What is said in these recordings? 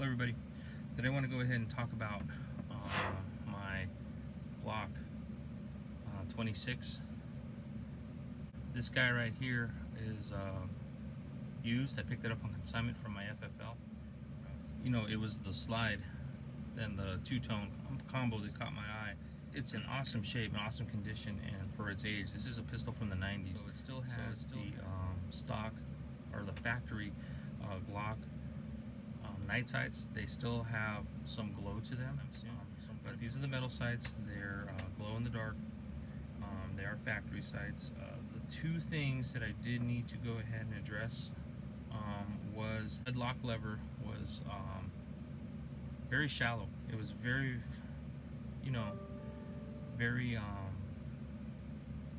everybody. Today I want to go ahead and talk about my Glock 26. This guy right here is used. I picked it up on consignment from my FFL. You know, it was the slide and the two-tone combo that caught my eye. It's in awesome shape, an awesome condition, and for its age, this is a pistol from the 90s. So it still has the stock or the factory Glock night sights. They still have some glow to them, but these are the metal sights. They're glow in the dark. They are factory sights. The two things that I did need to go ahead and address was the lock lever was very shallow. It was very, very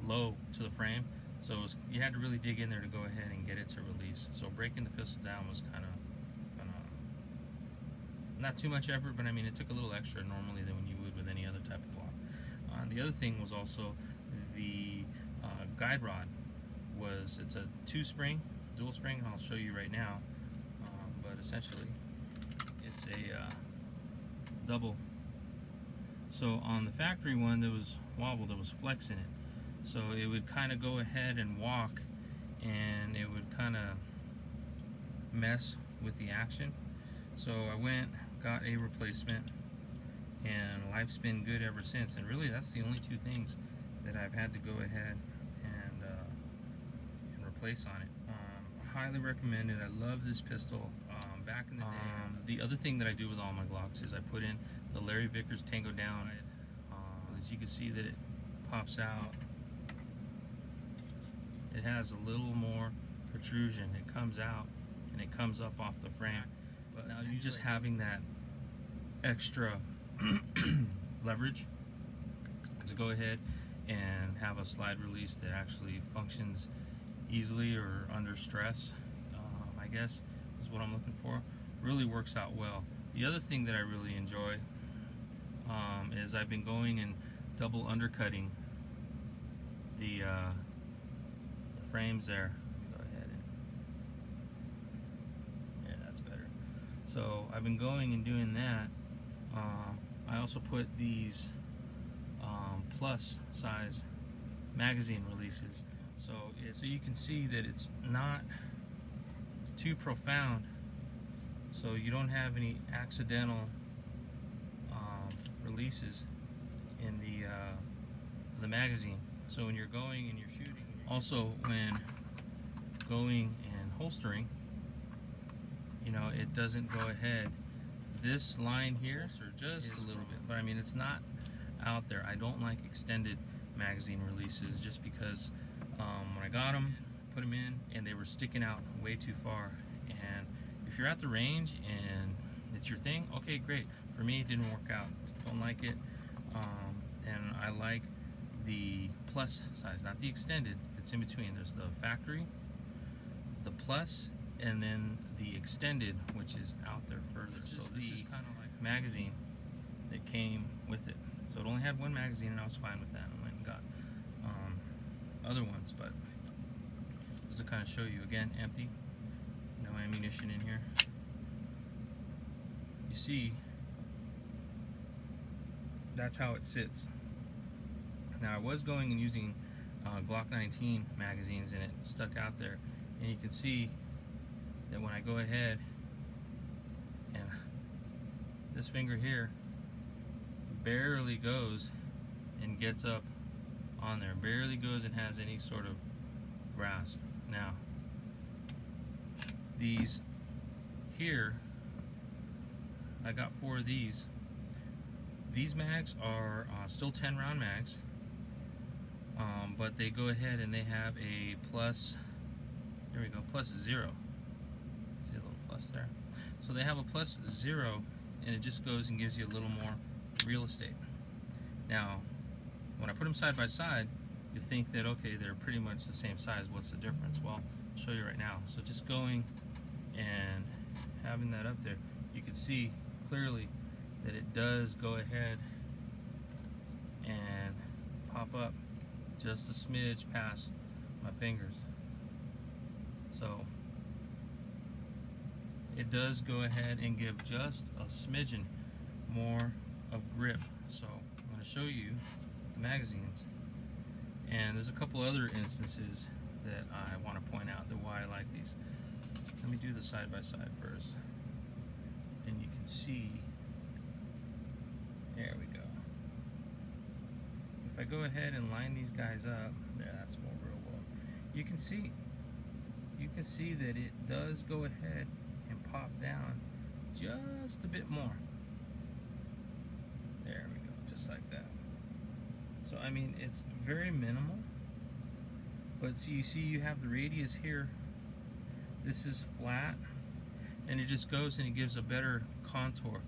low to the frame, so you had to really dig in there to go ahead and get it to release. So breaking the pistol down was kind of not too much effort, but I mean it took a little extra normally than when you would with any other type of Glock. The other thing was also the guide rod. It's a dual spring, and I'll show you right now. But essentially, it's a double. So on the factory one, there was wobble, there was flex in it. So it would kind of go ahead and walk, and it would kind of mess with the action. So I went, got a replacement, and life's been good ever since. And really, that's the only two things that I've had to go ahead and replace on it. Highly recommend it. I love this pistol. Back in the day, the other thing that I do with all my Glocks is I put in the Larry Vickers Tango down. As you can see that it pops out. It has a little more protrusion. It comes out and it comes up off the frame. But now you just having that extra leverage to go ahead and have a slide release that actually functions easily or under stress, I guess is what I'm looking for. Really works out well. The other thing that I really enjoy is I've been going and double undercutting the frames there. Go ahead and, yeah, that's better. So I've been going and doing that. I also put these plus size magazine releases, so you can see that it's not too profound, so you don't have any accidental releases in the magazine. So when you're going and you're shooting, also when going and holstering, it doesn't go ahead. This line here, or just a little bit, but I mean it's not out there. I don't like extended magazine releases just because when I got them, put them in, and they were sticking out way too far. And if you're at the range and it's your thing, okay, great. For me, it didn't work out. Don't like it. And I like the plus size, not the extended. It's in between. There's the factory, the plus, and then the extended, which is out there further. So this is kind of like magazine that came with it. So it only had one magazine, and I was fine with that. I went and got other ones, but just to kind of show you again, empty, no ammunition in here. You see, that's how it sits. Now I was going and using Glock 19 magazines, and it stuck out there, and you can see that when I go ahead and this finger here barely goes and gets up on there, barely goes and has any sort of grasp. Now these here, I got 4 of these. These mags are still 10 round mags, but they go ahead and they have a plus, there we go, +0. See a little plus there? So they have a +0, and it just goes and gives you a little more real estate. Now, when I put them side by side, you think that, okay, they're pretty much the same size. What's the difference? Well, I'll show you right now. So just going and having that up there, you can see clearly that it does go ahead and pop up just a smidge past my fingers. So it does go ahead and give just a smidgen more of grip. So I'm going to show you the magazines, and there's a couple other instances that I want to point out that why I like these. Let me do the side by side first, and you can see, there we go. If I go ahead and line these guys up, there, that's more real well. You can see that it does go ahead and pop down just a bit more. There we go, just like that. So I mean, it's very minimal, but so you see you have the radius here. This is flat, and it just goes and it gives a better contour.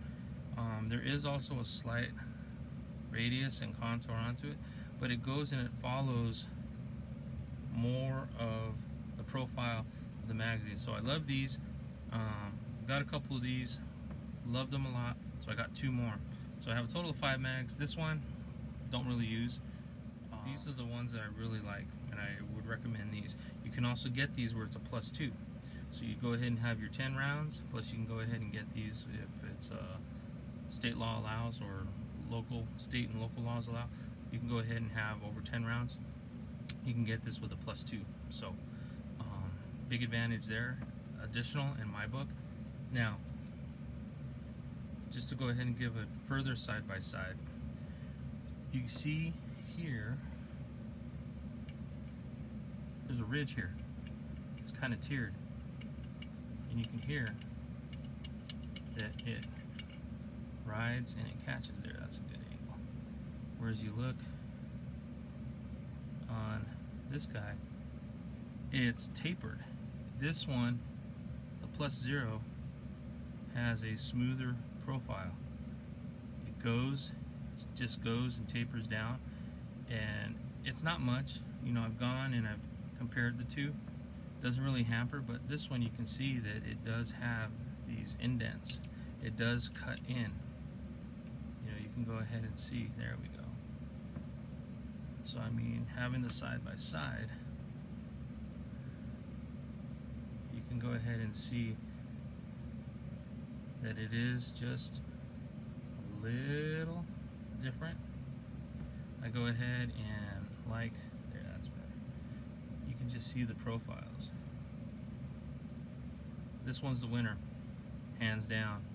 There is also a slight radius and contour onto it, but it goes and it follows more of the profile of the magazine. So I love these. Got a couple of these, loved them a lot, so I got 2 more. So I have a total of 5 mags. This one don't really use. These are the ones that I really like, and I would recommend these. You can also get these where it's a +2. So you go ahead and have your 10 rounds, plus you can go ahead and get these if it's state law allows, or state and local laws allow. You can go ahead and have over 10 rounds. You can get this with a +2. So big advantage there, additional in my book. Now, just to go ahead and give a further side by side, you see here there's a ridge here. It's kind of tiered, and you can hear that it rides and it catches there. That's a good angle. Whereas you look on this guy, it's tapered. This one, the +0, has a smoother profile. It just goes and tapers down, and it's not much. You know, I've gone and I've compared the two. Doesn't really hamper, but this one you can see that it does have these indents. It does cut in. You know, you can go ahead and see, there we go. So I mean, having the side by side, you can go ahead and see that it is just a little different. I go ahead and there, that's better. You can just see the profiles. This one's the winner, hands down.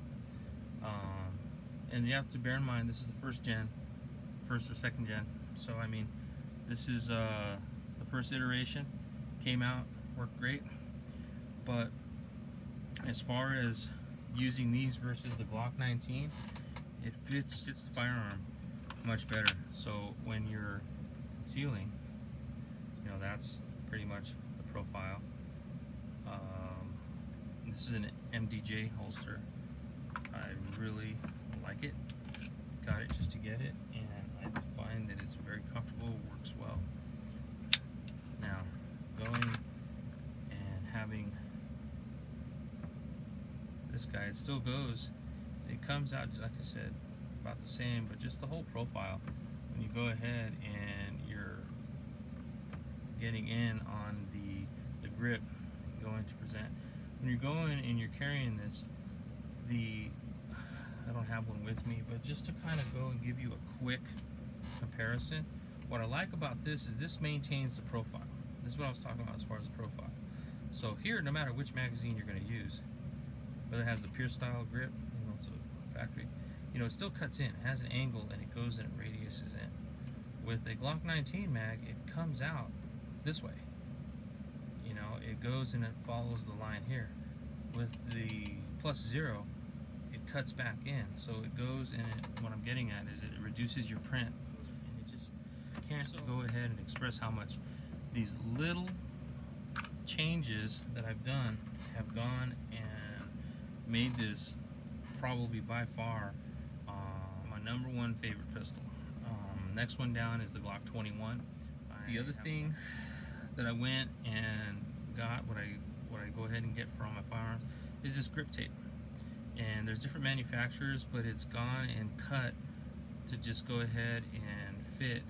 And you have to bear in mind, this is the first or second gen. So I mean, this is the first iteration. Came out, worked great. But as far as using these versus the Glock 19, it fits the firearm much better. So when you're concealing, you know, that's pretty much the profile. This is an MDJ holster. I really like it. Got it just to get it, and I find that it's very comfortable, works well. Now, going and having this guy, it still goes. It comes out, like I said, about the same, but just the whole profile. When you go ahead and you're getting in on the grip, going to present. When you're going and you're carrying this, I don't have one with me, but just to kind of go and give you a quick comparison, what I like about this is this maintains the profile. This is what I was talking about as far as the profile. So here, no matter which magazine you're going to use, whether it has the pure style grip, you know, it's a factory, you know, it still cuts in, it has an angle, and it goes and it radiuses in. With a Glock 19 mag, it comes out this way. You know, it goes and it follows the line here. With the +0, it cuts back in, so it goes and what I'm getting at is it reduces your print, and it just can't go ahead and express how much these little changes that I've done have gone and made this probably by far my #1 favorite pistol. Next one down is the Glock 21. The other thing that I went and got, what I go ahead and get for all my firearms, is this grip tape. And there's different manufacturers, but it's gone and cut to just go ahead and fit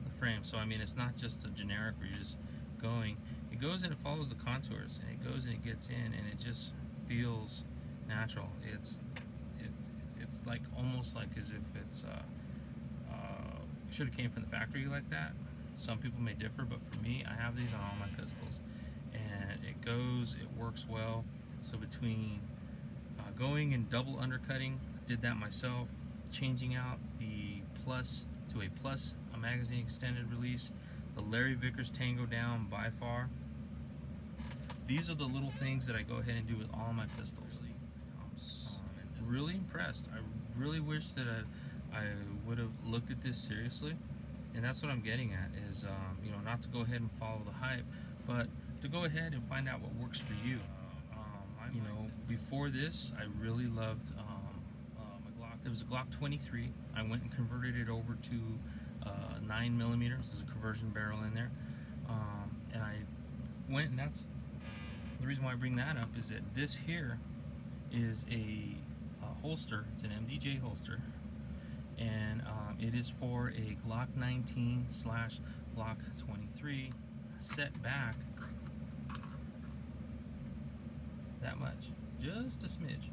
the frame. So I mean, it's not just a generic where you're just going. It it goes and it follows the contours, and it goes and it gets in, and it just feels natural. It's like almost like as if it's should have came from the factory like that. Some people may differ, but for me, I have these on all my pistols, and it goes, it works well. So between going and double undercutting, did that myself, changing out the plus to a plus, a magazine extended release, the Larry Vickers Tango down by far. These are the little things that I go ahead and do with all my pistols. I'm really impressed. I really wish that I would have looked at this seriously, and that's what I'm getting at is you know, not to go ahead and follow the hype, but to go ahead and find out what works for you. You know, before this, I really loved a Glock. It was a Glock 23. I went and converted it over to 9mm. There's a conversion barrel in there, and I went, and that's the reason why I bring that up, is that this here is a holster. It's an MDJ holster, and it is for a Glock 19 / Glock 23 set back that much, just a smidge,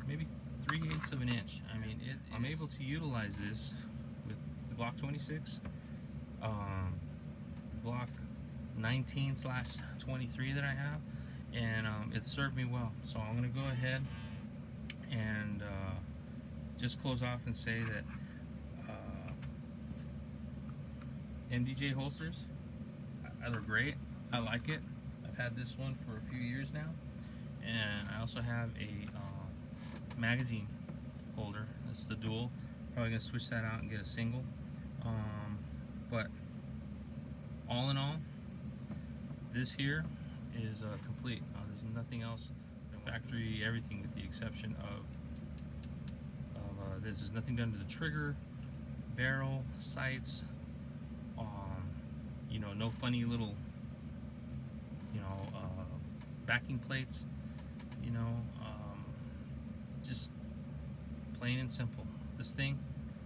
maybe 3/8 of an inch. I mean, I'm able to utilize this with the Glock 26, the Glock 19 / 23 that I have, and it served me well. So I'm going to go ahead and just close off and say that MDJ holsters, they're great. I like it. I've had this one for a few years now, and I also have a magazine holder. It's the dual. Probably gonna switch that out and get a single. But all in all, this here is complete. There's nothing else. Factory everything with the exception of this. There's nothing done to the trigger, barrel, sights. You know, no funny little, you know, backing plates. You know, just plain and simple. This thing,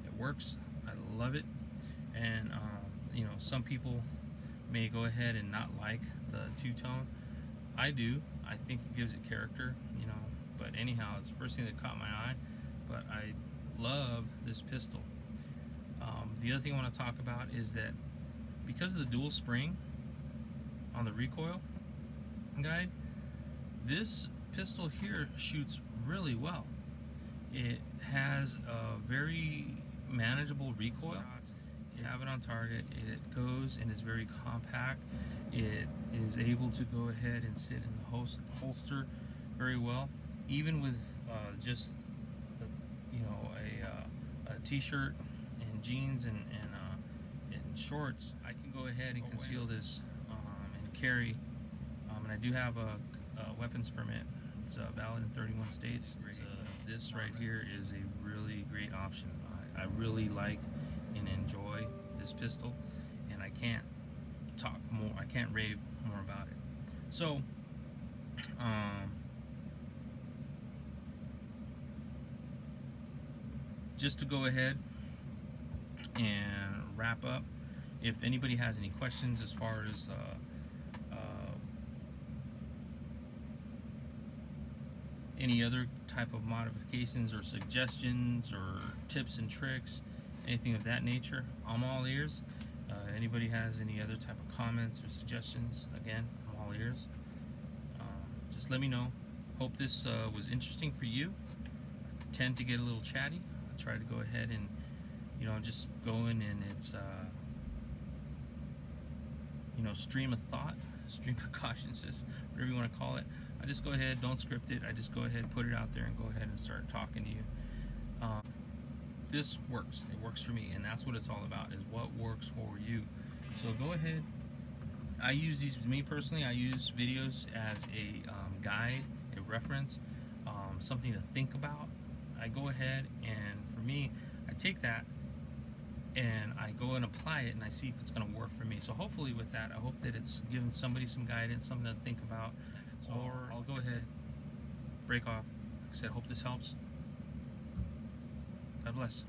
it works. I love it. And you know, some people may go ahead and not like the two-tone. I do. I think it gives it character, you know. But anyhow, it's the first thing that caught my eye. But I love this pistol. The other thing I want to talk about is that because of the dual spring on the recoil guide, this pistol here shoots really well. It has a very manageable recoil. You have it on target. It goes and is very compact. It is able to go ahead and sit in the holster very well, even with just you know, a t-shirt and jeans and shorts. I can go ahead and conceal this and carry. And I do have a weapons permit. It's valid in 31 states. This right here is a really great option. I really like and enjoy this pistol, and I can't talk more. I can't rave more about it. So, just to go ahead and wrap up, if anybody has any questions as far as any other type of modifications or suggestions or tips and tricks, anything of that nature, I'm all ears. Anybody has any other type of comments or suggestions, again, I'm all ears. Just let me know. Hope this was interesting for you. I tend to get a little chatty. I try to go ahead and, you know, just go in, and it's you know, stream of thought, stream of consciousness, whatever you want to call it. I just go ahead, don't script it. I just go ahead, put it out there, and go ahead and start talking to you. This works. It works for me, and that's what it's all about, is what works for you. So go ahead. I use these, me personally, I use videos as a guide, a reference, something to think about. I go ahead, and for me, I take that and I go and apply it, and I see if it's going to work for me. So hopefully with that, I hope that it's given somebody some guidance, something to think about. Or I'll go ahead, break off. Like I said, hope this helps. God bless.